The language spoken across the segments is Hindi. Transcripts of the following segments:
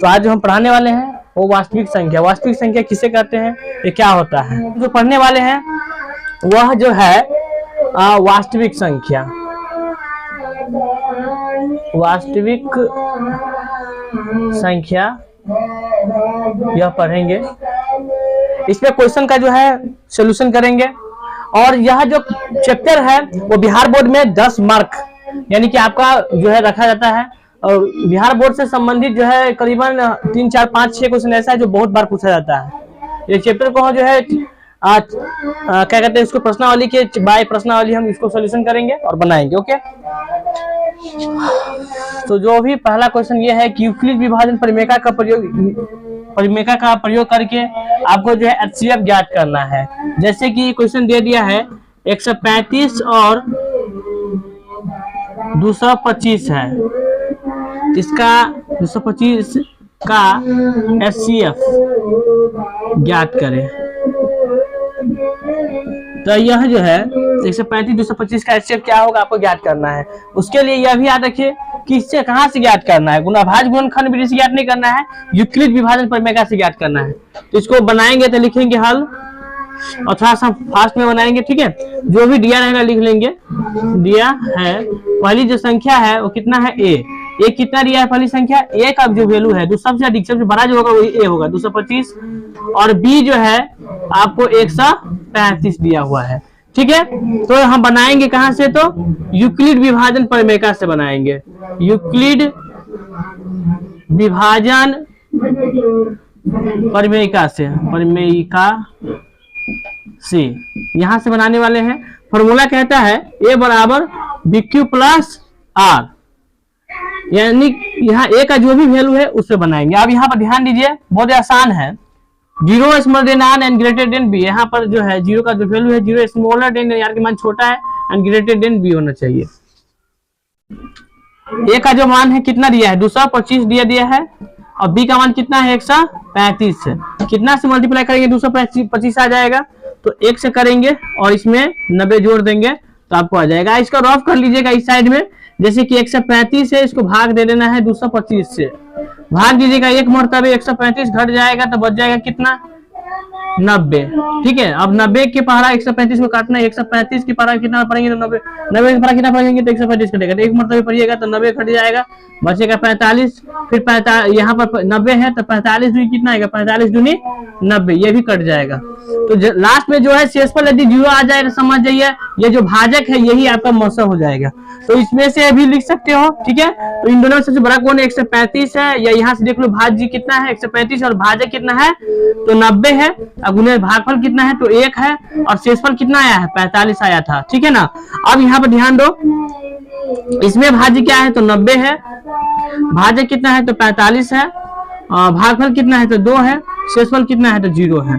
तो आज जो हम पढ़ाने वाले हैं वो वास्तविक संख्या। वास्तविक संख्या किसे कहते हैं, ये क्या होता है, जो पढ़ने वाले हैं वह जो है वास्तविक संख्या। वास्तविक संख्या यह पढ़ेंगे, इसमें क्वेश्चन का जो है सॉल्यूशन करेंगे। और यह जो चैप्टर है वो बिहार बोर्ड में 10 मार्क यानी कि आपका जो है रखा जाता है। और बिहार बोर्ड से संबंधित जो है करीबन 3, 4, 5, 6 क्वेश्चन ऐसा है जो बहुत बार पूछा जाता है। ये चैप्टर को जो है क्या कहते हैं इसको, प्रश्नावली के बाय प्रश्नावली हम इसको सॉल्यूशन करेंगे और बनाएंगे। ओके, तो जो भी पहला क्वेश्चन ये है कि यूक्लिड विभाजन परिमेका का प्रयोग करके आपको जो है HCF ज्ञात करना है। जैसे कि क्वेश्चन दे दिया है 135 और 225 है, इसका 225 का HCF ज्ञात करें। तो यह जो है 135 225 का HCF क्या होगा आपको ज्ञात करना है। उसके लिए यह भी याद रखिए कि इससे कहां से ज्ञात करना है, गुणाभाज गुणनखंड विधि से ज्ञात नहीं करना है, यूक्लिड विभाजन परिमेका से ज्ञात करना है। तो इसको बनाएंगे तो लिखेंगे हल और थोड़ा सा फास्ट में बनाएंगे, ठीक है। जो भी दिया रहेगा लिख लेंगे। दिया है पहली जो संख्या है वो कितना है, ए कितना दिया है पहली संख्या, ए का जो वैल्यू है सबसे अधिक सबसे बड़ा जो होगा वही ए होगा 225, और बी जो है आपको 135 दिया हुआ है, ठीक है। तो हम बनाएंगे कहां से, तो यूक्लिड विभाजन परिमेका से बनाएंगे। यूक्लिड विभाजन परिमेका से यहां से बनाने वाले हैं। फॉर्मूला कहता है ए बराबर BQ प्लस आर, यानी यहाँ ए का जो भी वैल्यू है उससे बनाएंगे। अब यहाँ पर ध्यान दीजिए, बहुत आसान है। 0 smaller than R and greater than B. यहाँ पर जो है 0 का जो वैल्यू है 0 स्मॉलर देन आर के मान छोटा है एंड ग्रेटर देन बी होना चाहिए। ए का जो मान है कितना दिया है 225 दिया है, और बी का मान कितना है 135 है। कितना से मल्टीप्लाई करेंगे 225 आ जाएगा, तो 1 से करेंगे और इसमें 90 जोड़ देंगे तो आपको आ जाएगा। इसका रफ कर लीजिएगा इस साइड में, जैसे कि 135 है, इसको भाग दे देना है 225 से, भाग दीजिएगा एक मरतबा 135 घट जाएगा तो बच जाएगा कितना 90, ठीक है। अब 90 के पहाड़ा 135 को काटना है, 135 की पहाड़ा कितना पड़ेंगे तो 90 के पहाड़ा कितना पड़ेंगे तो 135 कटेगा, तो एक मरतबा पड़िएगा तो 90 कट जाएगा, बचेगा 45। फिर 45 यहाँ पर 90 है तो 45 दूनी कितना आएगा, 45 दूनी 90, ये भी कट जाएगा। तो लास्ट में जो है शेषफल यदि 0 आ जाए तो समझ जाइए ये जो भाजक है यही आपका मौसा हो जाएगा। तो इसमें से अभी लिख सकते हो, ठीक है। तो इन दोनों में सबसे बड़ा कौन है 135 है, या यहाँ से देख लो भाज्य कितना है 135 और भाजक कितना है तो 90 है, गुणे भागफल कितना है तो 1 है, और शेषफल कितना आया है 45 आया था, ठीक है ना। अब यहाँ पर ध्यान दो, इसमें भाज्य क्या है तो 90 है, भाजक कितना है तो 45 है, और भागफल कितना है तो 2 है, शेषफल कितना है तो 0 है,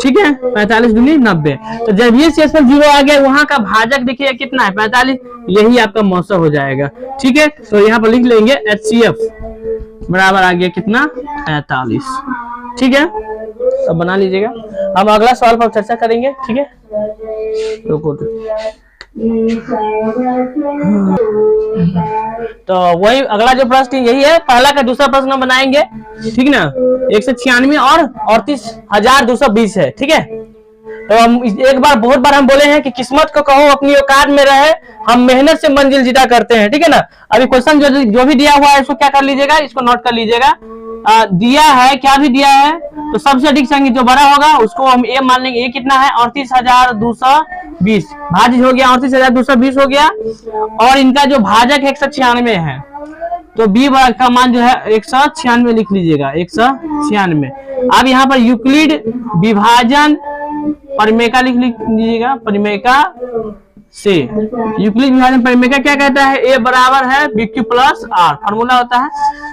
ठीक है। 45 दूनी 90। तो जब ये शेषफल 0 आ गया, वहां का भाजक देखिए कितना है 45, यही आपका मौसा हो जाएगा, ठीक है। तो यहाँ पर लिख लेंगे HCF बराबर आ गया कितना 45, ठीक है। अब बना लीजिएगा, हम अगला सवाल पर चर्चा करेंगे, ठीक है। तो वही अगला जो प्रश्न यही है, पहला का दूसरा प्रश्न बनाएंगे, ठीक ना। 196 और 38,220 है, ठीक है। तो हम एक बार बहुत बार हम बोले हैं कि किस्मत को कहो अपनी औकात में रहे, हम मेहनत से मंजिल जीता करते हैं, ठीक है ना। अभी क्वेश्चन जो भी दिया हुआ है इसको क्या कर लीजिएगा, इसको नोट कर लीजिएगा। दिया है क्या भी दिया है, तो सबसे अधिक संख्या जो बड़ा होगा उसको हम ए मान लेंगे। ए कितना है 38,220, भाज्य हो गया 38,220 हो गया, और इनका जो भाजक 196 है, तो बी का मान जो है 196 लिख लीजिएगा 196। अब यहाँ पर यूक्लिड विभाजन परिमेका लिख लीजिएगा, परिमेका से यूक्लिड विभाजन परिमेका क्या कहता है, ए बराबर है BQ प्लस आर, फॉर्मूला होता है।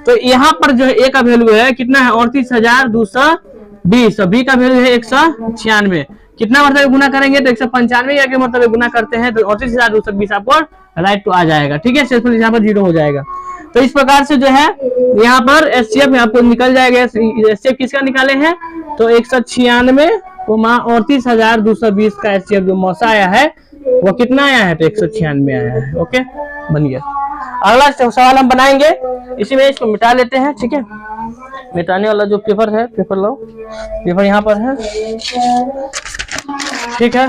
तो यहाँ पर जो ए का वैल्यू है कितना है 38,220, बी का वैल्यू है 196, कितना मतलब गुना करेंगे तो 195 या मतलब गुना करते हैं तो 38,220 आपको राइट तो आ जाएगा, ठीक है। शेषफल यहाँ पर 0 हो जाएगा। तो इस प्रकार से जो है यहाँ पर HCF आपको निकल जाएगा। HCF किसका निकाले हैं तो 196 को 38,220 का HCF जो मौसा आया है वो कितना आया है तो 196 आया है। ओके, बन गया। अगला सवाल हम बनाएंगे, इसी में इसको मिटा लेते हैं, ठीक है। मिटाने वाला जो पेपर है, पेपर लो, पेपर यहाँ पर है, ठीक है।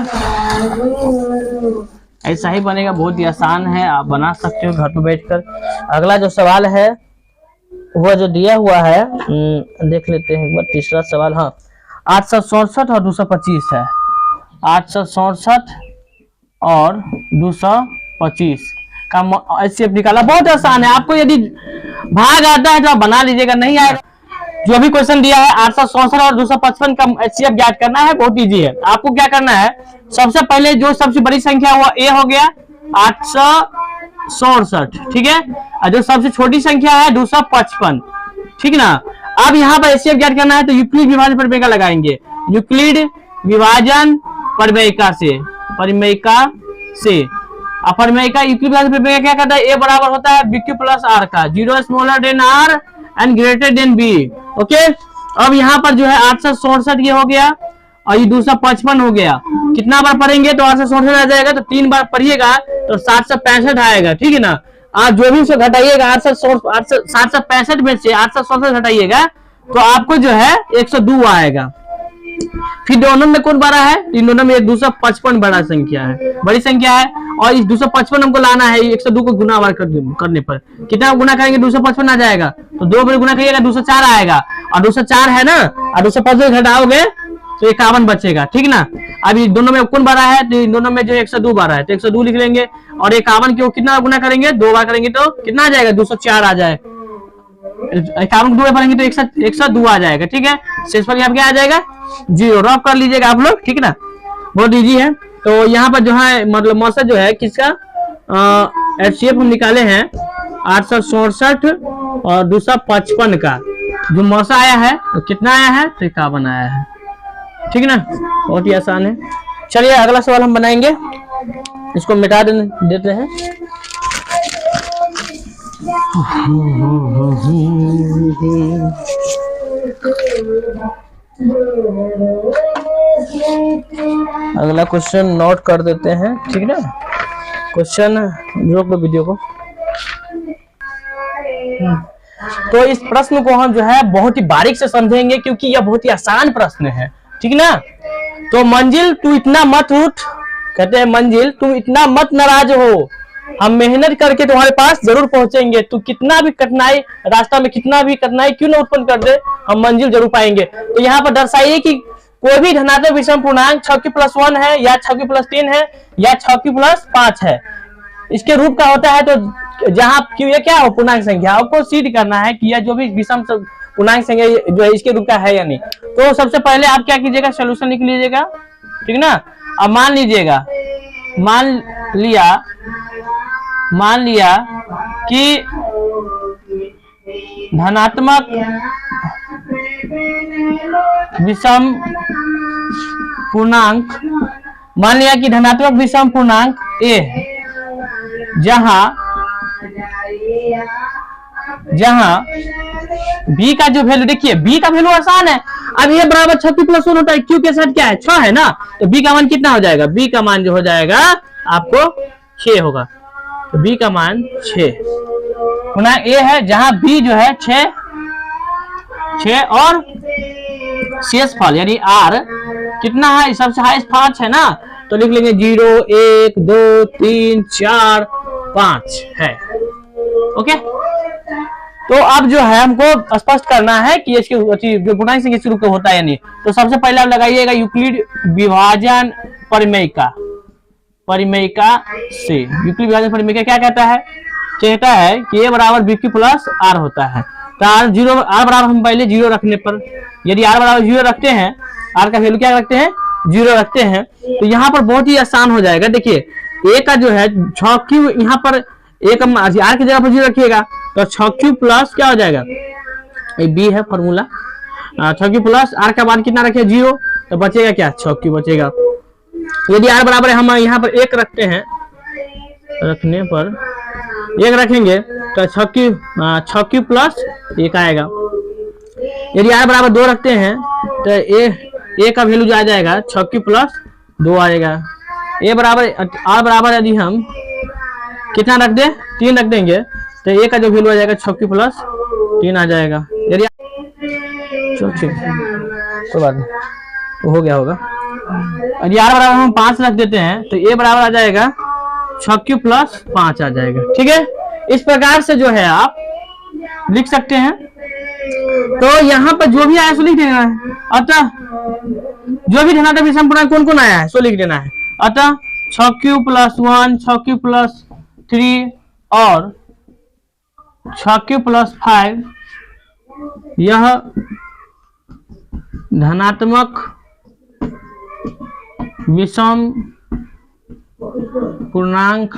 ऐसा ही बनेगा, बहुत ही आसान है, आप बना सकते हो घर पे बैठकर। अगला जो सवाल है वह जो दिया हुआ है, देख लेते हैं एक बार तीसरा सवाल। हाँ, 867 और 225 है। 867 और 225 का HCF निकाला, बहुत आसान है। आपको यदि भाग आता है तो आप बना लीजिएगा, नहीं आएगा जो भी क्वेश्चन दिया है 867 और 255 का HCF ज्ञात करना है, बहुत इजी है। आपको क्या करना है, सबसे पहले जो सबसे बड़ी संख्या हुआ A हो गया 867, ठीक है, और जो सबसे छोटी संख्या है 255, ठीक ना। अब यहाँ पर HCF ज्ञात करना है तो यूक्लिड विभाजन परिमेयिका लगाएंगे, यूक्लिड विभाजन परिमेयिका से, परिमेयिका से। परिमेयिका यूक्लिड विभाजन परिमेयिका क्या कहता है, A बराबर होता है BQ प्लस R का, 0 smaller then R and greater then B, okay. अब यहाँ पर जो है 867 ये हो गया और ये 255 हो गया। कितना बार पढ़ेंगे तो 867 आ जाएगा, तो 3 बार पढ़िएगा तो 765 आएगा, ठीक है ना। आप जो भी उसे घटाइएगा 765 में से 867 घटाइएगा तो आपको जो है 102 आएगा। फिर दोनों में कौन बड़ा है, इन दोनों में 255 बड़ा संख्या है, बड़ी संख्या है, और इस 255 हमको लाना है 102 को गुना करने पर। कितना गुना करेंगे 255 आ जाएगा, तो 2 बार गुना करिएगा 204 आएगा, और 204 है ना, और 255 घटाओगे तो 51 बचेगा, ठीक ना। अब इन दोनों में कौन बड़ा है, तो इन दोनों में जो 102 बड़ा है तो 102 लिख लेंगे, और 51 को कितना गुना करेंगे, 2 बार करेंगे तो कितना आ जाएगा 204 आ जाए। 51 को 2 बार करेंगे तो 102 आ जाएगा, ठीक है। शेष पर यहाँ क्या आ जाएगा 0, रॉप कर लीजिएगा आप लोग, ठीक है ना, बहुत इजी है। तो यहाँ पर जो है मतलब मौसा जो है किसका HCF हम निकाले हैं 867 और 255 का, जो मौसा आया है तो कितना आया है, तो 51 आया है, ठीक है ना, बहुत ही आसान है। चलिए अगला सवाल हम बनाएंगे, इसको मिटा देते हैं। अगला क्वेश्चन नोट कर देते हैं, ठीक ना। क्वेश्चन रोक दो वीडियो को। तो इस प्रश्न को हम जो है बहुत ही बारीक से समझेंगे, क्योंकि यह बहुत ही आसान प्रश्न है, ठीक ना। तो मंजिल तू इतना मत उठ, कहते हैं मंजिल तुम इतना मत नाराज हो, हम मेहनत करके तुम्हारे पास जरूर पहुंचेंगे। तू कितना भी कठिनाई रास्ता में, कितना भी कठिनाई क्यों ना उत्पन्न कर दे, हम मंजिल जरूर पाएंगे। तो यहाँ पर दर्शाइए कि कोई भी धनात्मक विषम पूर्णांक 6q+1 है, या 6q+3 है, या 6q+5 है, इसके रूप का होता है। तो जहां क्यों ये क्या हो, पूर्णांक संख्या, आपको सिद्ध करना है कि यह जो भी विषम पूर्णांक संख्या जो है इसके रूप का है या नहीं। तो सबसे पहले आप क्या कीजिएगा, सोल्यूशन लिख लीजिएगा, ठीक ना। अब मान लीजिएगा, मान लिया कि धनात्मक विषम पूर्णांक, मान लिया कि धनात्मक विषम पूर्णांक A है, जहां B का जो वैल्यू, देखिए B का वैल्यू आसान है। अब ये बराबर 6q+1 होता है, Q के साथ क्या है 6 है ना, तो B का मान कितना हो जाएगा, B का मान जो हो जाएगा आपको 6 होगा। तो B का मान 6 पूर्णांक A है, जहां B जो है 6 और शेषफल यानी R कितना है, सबसे हाईएस्ट 5 है ना, तो लिख लेंगे 0 1 2 3 4 5 है, ओके। तो अब जो है हमको स्पष्ट करना है कि इसके जो पूर्णांक संख्या के रूप का होता है या नहीं। तो सबसे पहले आप लगाइएगा यूक्लिड विभाजन परिमेयिका से। यूक्लिड विभाजन परिमेयिका क्या कहता है कि A बराबर BQ प्लस R होता है। तो R बराबर हम पहले 0 रखने पर, यदि R बराबर 0 रखते हैं, R का वैल्यू क्या रखते हैं 0 रखते हैं, तो यहाँ पर बहुत ही आसान हो जाएगा। देखिए A का जो है 6q, यहाँ पर एक R की जगह पर 0 रखिएगा तो 6q प्लस क्या हो जाएगा, B है फॉर्मूला, 6q प्लस R का मान कितना रखे 0, तो बचेगा क्या 6q बचेगा। यदि R बराबर हम यहाँ पर 1 रखते हैं, रखने पर 1 रखेंगे तो 6q प्लस 1 आएगा। यदि R बराबर 2 रखते हैं तो A का वैल्यू आ जाएगा 6q प्लस 2 आएगा। R बराबर यदि हम कितना रख दे 3 रख देंगे तो ए का जो वैल्यू आ जाएगा 6 प्लस 3 आ जाएगा। यदि ठीक कोई बात नहीं, तो हो गया होगा। और यार बराबर हम 5 रख देते हैं तो ए बराबर आ जाएगा 6 प्लस 5 आ जाएगा। ठीक है, इस प्रकार से जो है आप लिख सकते हैं। तो यहाँ पर जो भी आया सो लिख देना है। अतः जो भी धनात्मक विषम पूर्णांक कौन कौन आया है सो लिख देना है। अतः 6 प्लस 1, 6 प्लस 3 और 6 प्लस 5 यह धनात्मक विषम पूर्णांक।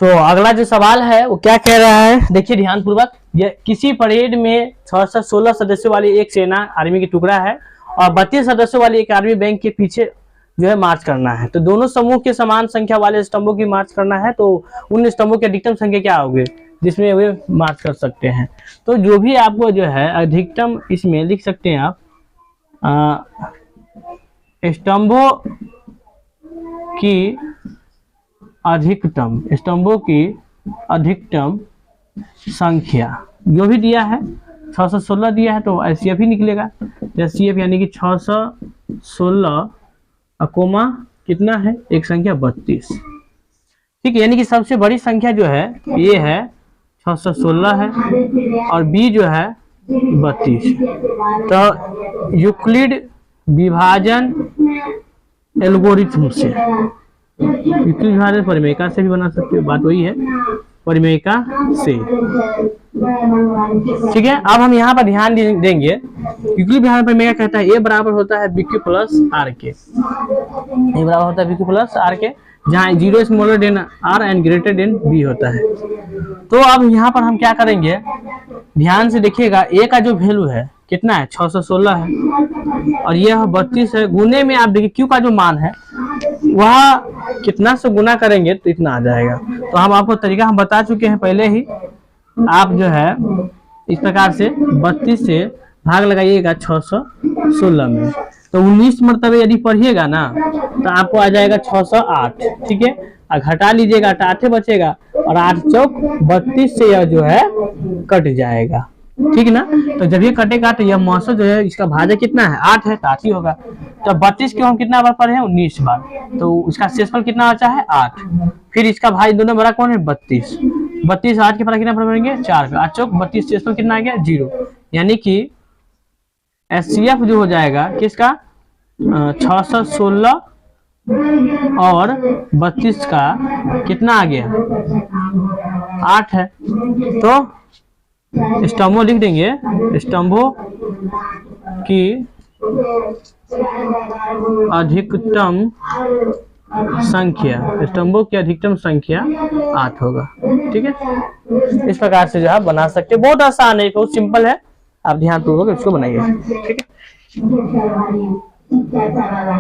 तो अगला जो सवाल है वो क्या कह रहा है, देखिए ध्यान पूर्वक। ये किसी परेड में 616 सदस्यों वाली एक सेना आर्मी की टुकड़ा है और 32 सदस्यों वाली एक आर्मी बैंक के पीछे जो है मार्च करना है। तो दोनों समूह के समान संख्या वाले स्तंभों की मार्च करना है। तो उन स्तंभों की अधिकतम संख्या क्या होगी जिसमें वे मार्च कर सकते हैं। तो जो भी आपको जो है अधिकतम इसमें लिख सकते हैं आप स्तंभों की अधिकतम संख्या जो भी दिया है 616 दिया है तो एचसीएफ ही निकलेगा। एचसीएफ यानी कि 616 अकोमा कितना है, एक संख्या 32। ठीक है, यानी कि सबसे बड़ी संख्या जो है ये है 616 है और बी जो है 32। तो यूक्लिड विभाजन एल्गोरिथम से, यूक्लिड विभाजन परिमेयिका से भी बना सकते हो, बात वही है, परिमेयिका से। ठीक है, अब हम यहाँ पर ध्यान देंगे। यूक्लिड विभाजन परिमेयिका कहता है ए बराबर होता है बीक्यू प्लस आर के। ए बराबर होता है बीक्यू प्लस आर के, जहाँ 0 smaller than R and greater than B होता है। तो अब यहाँ पर हम क्या करेंगे, ध्यान से देखिएगा। ए का जो वैल्यू है कितना है 616 है और यह 32 है। गुने में आप देखिए क्यू का जो मान है वह कितना से गुना करेंगे तो इतना आ जाएगा। तो हम आपको तरीका हम बता चुके हैं पहले ही। आप जो है इस प्रकार से 32 से भाग लगाइएगा 616 में, तो 19 मरतबे यदि पढ़िएगा ना तो आपको आ जाएगा 608। ठीक है, और घटा लीजिएगा तो 8 बचेगा और 8 चौक 32 से यह जो है कट जाएगा। ठीक ना, तो जब ये कटेगा तो यह मौसम जो है इसका भाजक कितना है 8 है तो 8 ही होगा। तो 32 को हम कितना बार पढ़े हैं 19 बार, तो इसका शेषफल कितना बचा है 8। फिर इसका भाई दोनों बड़ा कौन है 32। 32 8 के पता कितना पढ़ेंगे 4 का, 8 चौक 32, शेषफल कितना आ गया 0। यानी कि एचसीएफ जो हो जाएगा किसका 616 और 32 का कितना आ गया 8 है। तो स्तंभों लिख देंगे, स्तंभों की अधिकतम संख्या, स्तंभों की अधिकतम संख्या 8 होगा। ठीक है, इस प्रकार से जो है बना सकते हैं। बहुत आसान है, बहुत सिंपल है, आप ध्यान पूर्वक इसको बनाइए। ठीक है,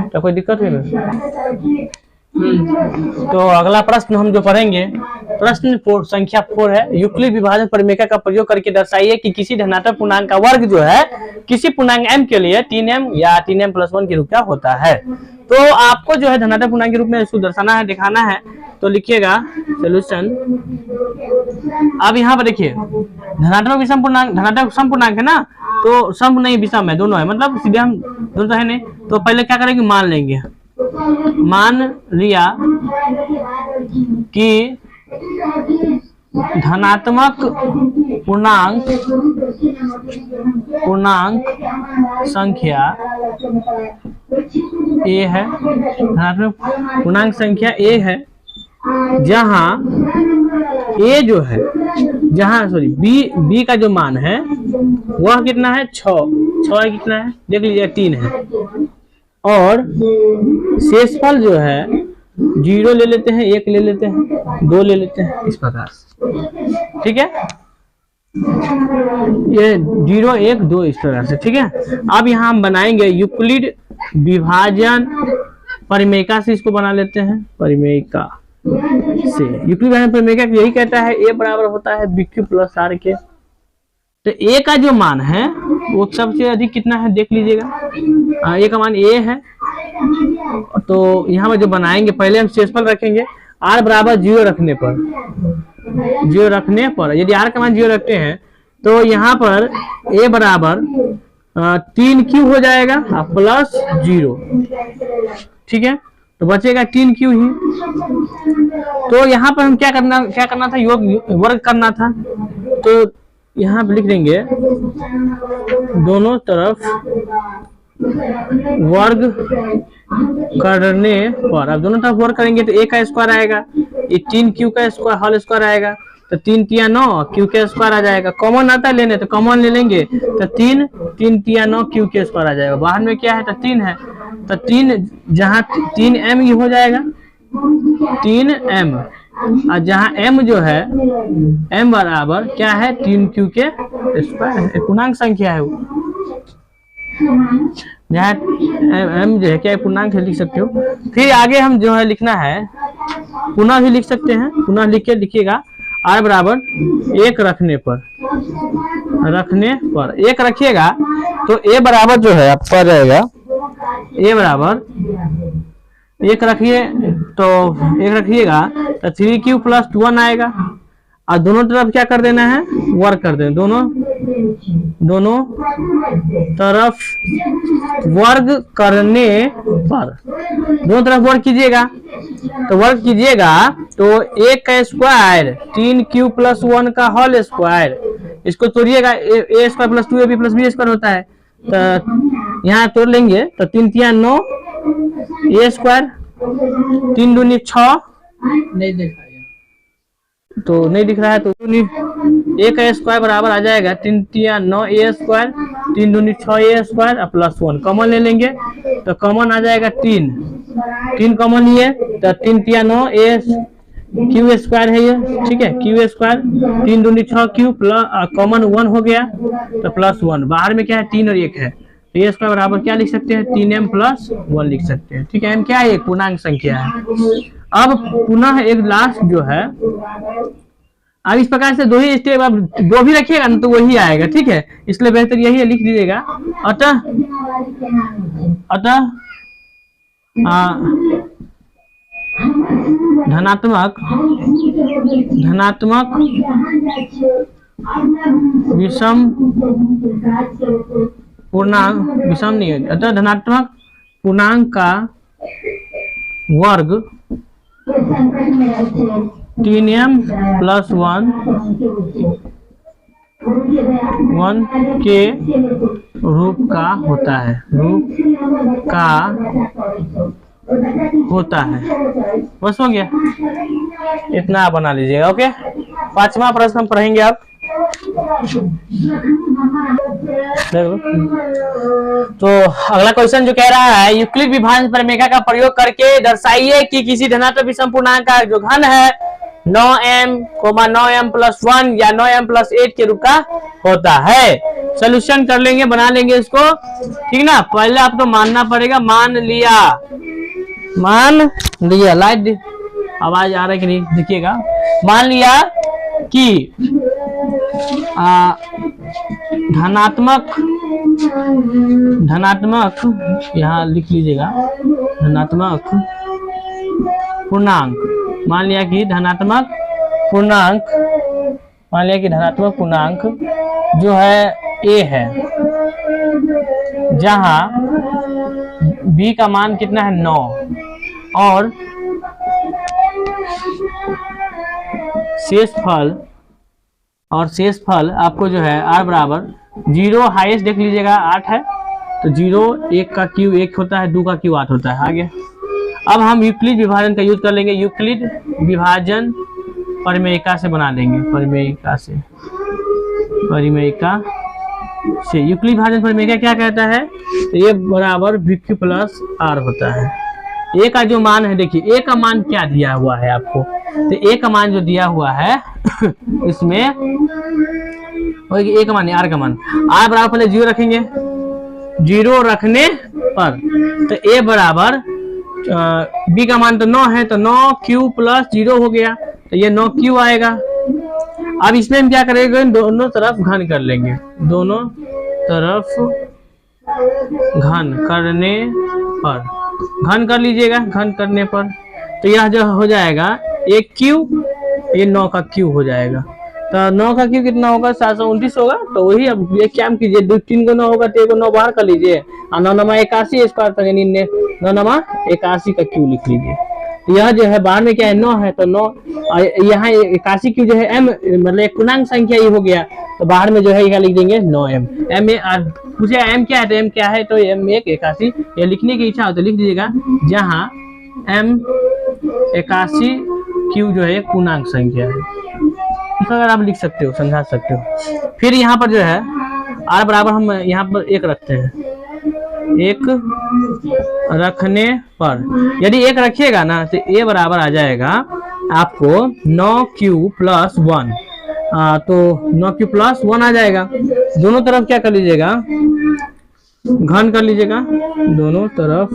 तो कोई दिक्कत हुई ना। तो अगला प्रश्न हम जो पढ़ेंगे, प्रश्न संख्या 4 है। यूक्लिड विभाजन परिमेयिका का प्रयोग करके दर्शाइए कि किसी धनात्मक पूर्णांक का वर्ग जो है किसी पूर्णांक m के लिए 3m या 3m+1 के रूप का होता है। तो आपको जो है धनात्मक पूर्णांक के रूप में इसको दर्शाना है, दिखाना है। तो लिखिएगा सोल्यूशन। अब यहाँ पर देखिए धनात्मक विषम पूर्णांक, धनात्मक सम पूर्णांक है ना, तो सम नहीं विषम है, दोनों है, मतलब सीधे हम दोनों है नहीं। तो पहले क्या करेंगे, मान लेंगे। मान लिया कि धनात्मक पूर्णांक संख्या ए है, धनात्मक पूर्णांक संख्या ए है, जहां ए जो है, जहां सॉरी बी का जो मान है वह कितना है 6 कितना है देख लीजिए 3 है, और शेषफल जो है 0 ले लेते हैं, 1 ले लेते हैं, 2 ले लेते हैं, इस प्रकार से। ठीक है, ये 0 1 2 इस प्रकार से। ठीक है, अब यहाँ हम बनाएंगे यूक्लिड विभाजन परिमेयिका से, इसको बना लेते हैं परिमेयिका से। यूक्लिड विभाजन परिमेयिका यही कहता है ए बराबर होता है बीक्यू प्लस आर के। तो ए का जो मान है वो सबसे अधिक कितना है देख लीजिएगा, ए का मान ए है। तो यहाँ पर जो बनाएंगे पहले हम शेषफल रखेंगे r बराबर 0 रखने पर, 0 रखने पर यदि r का मान 0 रखते हैं तो यहाँ पर a बराबर 3q हो जाएगा प्लस 0, ठीक है। तो बचेगा 3q ही। तो यहाँ पर हम क्या करना था, योग वर्ग करना था। तो यहाँ पर लिख देंगे दोनों तरफ वर्ग करने पर। अब दोनों तरफ वर्ग करेंगे तो a का स्क्वायर आएगा, ये 3q का स्क्वायर होल स्क्वायर आएगा, तो 3 तिया 9 q का स्क्वायर आ जाएगा। कॉमन आता है लेने तो कॉमन ले लेंगे, तो 3 तिया 9 q के स्क्वायर आ जाएगा। बाहर में क्या है, तो 3 है, तो 3 जहाँ 3m ये हो जाएगा 3m, और जहाँ m जो है m बराबर क्या है 3q के स्क्वायर है, पूर्णांक संख्या है वो। जहाँ m जो है क्या पूर्णांक लिख सकते हो। फिर आगे हम जो है लिखना है पुनः भी लिख सकते हैं, पुनः लिख के लिखिएगा r बराबर 1 रखने पर 1 रखिएगा तो a बराबर जो है आपका जाएगा a बराबर 1 रखिए तो 1 रखिएगा तो 3q प्लस 1 आएगा, और दोनों तरफ क्या कर देना है, वर्ग कर देना। दोनों तरफ वर्ग करने पर, दोनों तरफ वर्ग कीजिएगा, तो वर्ग कीजिएगा तो 1 का स्क्वायर 3q प्लस 1 का होल स्क्वायर, इसको तोड़िएगा a square plus 2ab plus b square होता है, तो यहाँ तोड़ लेंगे तो 3 तिया 9 a स्क्वायर, 3 दूनी 6 नहीं देखा तो नहीं दिख रहा है, तो a का स्क्वायर बराबर आ जाएगा 3 तिया 9 a स्क्वायर, 3 दूनी 6 a स्क्वायर और प्लस 1 कॉमन ले लेंगे तो कॉमन आ जाएगा 3 कॉमन लिए तो 3 तिया 9 a q स्क्वायर है ये, ठीक है, q स्क्वायर 3 दूनी 6 q प्लस कॉमन 1 हो गया तो प्लस 1, बाहर में क्या है 3 और 1 है, तो a स्क्वायर बराबर क्या लिख सकते हैं 3m प्लस 1 लिख सकते हैं, ठीक है। m क्या है, एक पूर्णांक संख्या है। अब पुनः एक लास्ट जो है, अब इस प्रकार से 2 ही स्टेप, अब 2 भी रखिएगा ना तो वही आएगा, ठीक है, इसलिए बेहतर यही है लिख दीजिएगा। अतः धनात्मक विषम पूर्णांक, विषम नहीं है, अतः धनात्मक पूर्णांक का वर्ग 3m प्लस 1 के रूप का होता है, बस हो गया, इतना बना लीजिएगा। ओके, 5वां प्रश्न हम पढ़ेंगे आप। तो अगला क्वेश्चन जो कह रहा है, यूक्लिड विभाजन प्रमेय का प्रयोग करके दर्शाइए कि किसी धनात्मक विषम पूर्णांक का जो घन है 9m, 9m प्लस 1 या 9m प्लस 8 के रूप का होता है। सोल्यूशन कर लेंगे, बना लेंगे इसको, ठीक ना। पहले आपको मानना पड़ेगा, मान लिया लाइट आवाज आ रहा है कि नहीं देखिएगा। मान लिया कि धनात्मक यहाँ लिख लीजिएगा, धनात्मक पूर्णांक, मान लिया कि धनात्मक पूर्णांक जो है a है, जहां b का मान कितना है 9 और शेष फल आपको जो है r बराबर 0 हाईएस्ट देख लीजिएगा 8 है, तो 0 1 का क्यू 1 होता है, 2 का क्यू 8 होता है। आगे अब हम यूक्लिड विभाजन का यूज कर लेंगे, यूक्लिड विभाजन प्रमेयिका से बना देंगे, प्रमेयिका से यूक्लिड विभाजन प्रमेयिका क्या कहता है, तो ये बराबर VQ प्लस R होता है। ए का जो मान है, देखिए ए का मान क्या दिया हुआ है आपको, तो ए का मान जो दिया हुआ है इसमें ए का मान, आर का मान, आर बराबर पहले 0 रखेंगे, 0 रखने पर तो ए बराबर बी का मान तो 9 है, तो 9q प्लस 0 हो गया, तो ये 9q आएगा। अब इसमें हम क्या करेंगे, दोनों तरफ घन कर लेंगे, दोनों तरफ घन करने पर, घन कर लीजिएगा, घन करने पर तो यह जो हो जाएगा एक क्यू, ये 9 का क्यू हो जाएगा। तो 9 का क्यू कितना होगा, 729 होगा। तो वही अब ये क्या कीजिए, 2 3 को 9 होगा तो 1 को 9 बाहर कर लीजिए, और 9 9 81 स्क्वायर कर, यानी 9 9 81 का क्यू लिख लीजिए। तो यह जो है बाहर में क्या है, 9 है, तो 9 यहाँ 81 क्यू जो है m, मतलब एक पूर्णांक संख्या ही हो गया, तो बाहर में जो है क्या लिख देंगे 9m। m पूछे m क्या है, तो m क्या है, तो m 81, ये लिखने की इच्छा हो तो लिख दीजिएगा, जहाँ m 81 क्यू जो है एक पूर्णांक संख्या है, इसको अगर आप लिख सकते हो, समझा सकते हो। फिर यहाँ पर जो है r बराबर हम यहाँ पर 1 रखते हैं, 1 रखने पर यदि 1 रखिएगा ना तो a बराबर आ जाएगा आपको 9q + 1, तो 9q + 1 आ जाएगा। दोनों तरफ क्या कर लीजिएगा, घन कर लीजिएगा, दोनों तरफ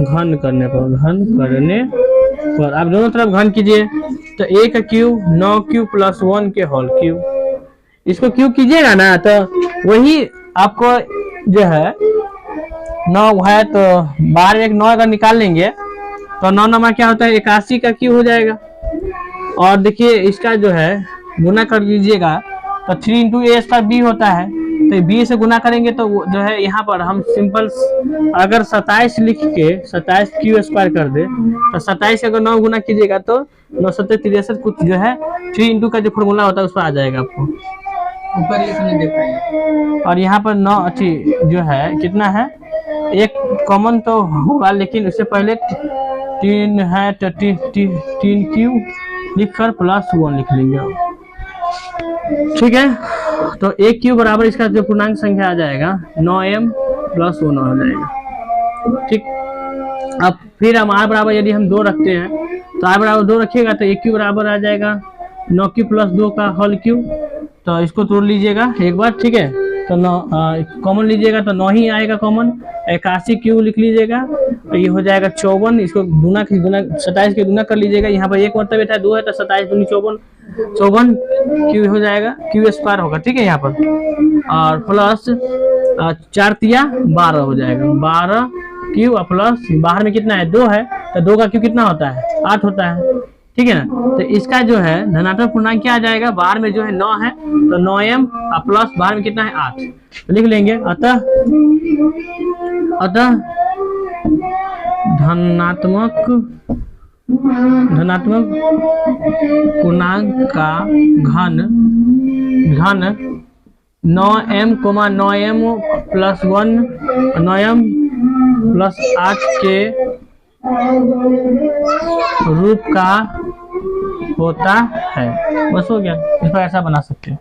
घन करने पर आप दोनों तरफ घन कीजिए, तो a का क्यू 9q + 1 के होल क्यू, इसको क्यू कीजिएगा ना तो वही आपको जो है 9 है, तो बाहर एक 9 अगर निकाल लेंगे तो 9 9 क्या होता है 81 का क्यू हो जाएगा। और देखिए इसका जो है गुना कर लीजिएगा तो 3 × a² b होता है, तो b से गुना करेंगे तो जो है यहाँ पर हम सिंपल अगर 27 लिख के 27q² कर दे, तो 27 अगर 9 गुना कीजिएगा तो 9 7 63 कुछ जो है 3 × का जो फॉर्मूला होता है उस पर आ जाएगा आपको ऊपर लिखने देखा। और यहाँ पर 9 जो है कितना है, एक कॉमन तो होगा, लेकिन उससे पहले 3 है तो 3q लिखकर +1 लिख लेंगे, ठीक है। तो 1q बराबर इसका जो पूर्णांक संख्या आ जाएगा 9m + 1 हो जाएगा, ठीक। अब फिर हम r बराबर यदि हम 2 रखते हैं तो r बराबर 2 रखिएगा तो 1q बराबर आ जाएगा 9q + 2 का होल क्यू, तो इसको तोड़ लीजिएगा एक बार, ठीक है। तो 9 कॉमन लीजिएगा तो 9 ही आएगा कॉमन, 81 क्यू लिख लीजिएगा, तो ये हो जाएगा 54, इसको गुना 27 के गुना कर लीजिएगा, यहाँ पर एक मतलब बेटा 2 है तो 27 दूनी 54 क्यू हो जाएगा, q² होगा, ठीक है यहाँ पर, और प्लस 4 तिया 12 हो जाएगा, 12 क्यू और प्लस बाहर में कितना है 2 है, तो 2 का क्यू कितना होता है 8 होता है, ठीक है ना। तो इसका जो है धनात्मक पूर्णांक क्या आ जाएगा, बाहर में जो है 9 है तो 9m और प्लस बाहर में कितना है 8, तो लिख लेंगे। अतः धनात्मक पूर्णांक का घन 9m, 9m + 1, 9m + 8 के रूप का होता है। बस हो गया, इस पर ऐसा बना सकते हैं।